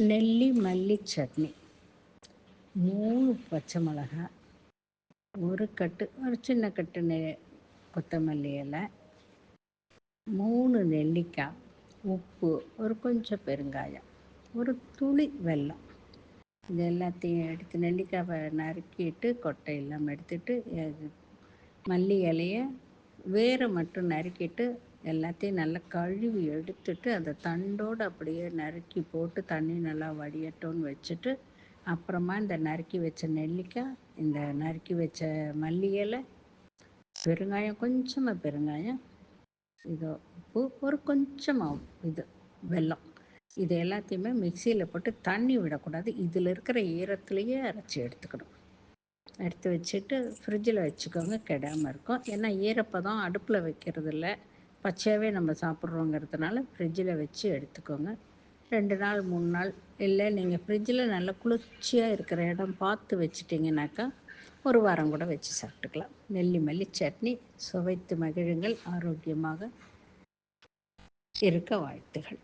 நெல்லி மல்லி சட்னி. 3 பச்சை மிளகாய், ஒரு சின்ன கட்டு கொத்தமல்லி இலை, 3 நெல்லிக்காய், உப்பு, ஒரு கொஞ்சம் பெருங்காயம், ஒரு துளி வெல்லம். இது எல்லாத்தையும் எடுத்து நெல்லிக்காவை நறுக்கிட்டு கொட்டை எல்லாம் எடுத்துட்டு மல்லி இலையை வேரை மட்டும் நறுக்கிட்டு எல்லாத்தையும் நல்லா கழுவி எடுத்துட்டு அதை தண்டோடு அப்படியே நறுக்கி போட்டு தண்ணி நல்லா வடியட்டோன்னு வச்சுட்டு, அப்புறமா இந்த நறுக்கி வச்ச நெல்லிக்காய், இந்த நறுக்கி வச்ச மல்லி இலை, பெருங்காயம், கொஞ்சமாக பெருங்காயம், இதோ உப்பு, ஒரு கொஞ்சமாக இது வெல்லம், இது எல்லாத்தையுமே மிக்சியில் போட்டு தண்ணி விடக்கூடாது, இதில் இருக்கிற ஈரத்துலேயே அரைச்சி எடுத்துக்கணும். எடுத்து வச்சுட்டு ஃப்ரிட்ஜில் வச்சுக்கோங்க, கெடாமல் இருக்கும். ஏன்னா ஈரப்பதம் அடுப்பில் வைக்கிறது இல்லை, பச்சையாகவே நம்ம சாப்பிட்றோங்கிறதுனால ஃப்ரிட்ஜில் வச்சு எடுத்துக்கோங்க. 2 நாள் 3 நாள், இல்லை நீங்கள் ஃப்ரிட்ஜில் நல்லா குளிர்ச்சியாக இருக்கிற இடம் பார்த்து வச்சிட்டிங்கனாக்கா ஒரு வாரம் கூட வச்சு சாப்பிட்டுக்கலாம். நெல்லி மல்லி சட்னி சுவைத்து மகிழுங்கள். ஆரோக்கியமாக இருக்க வாழ்த்துகள்.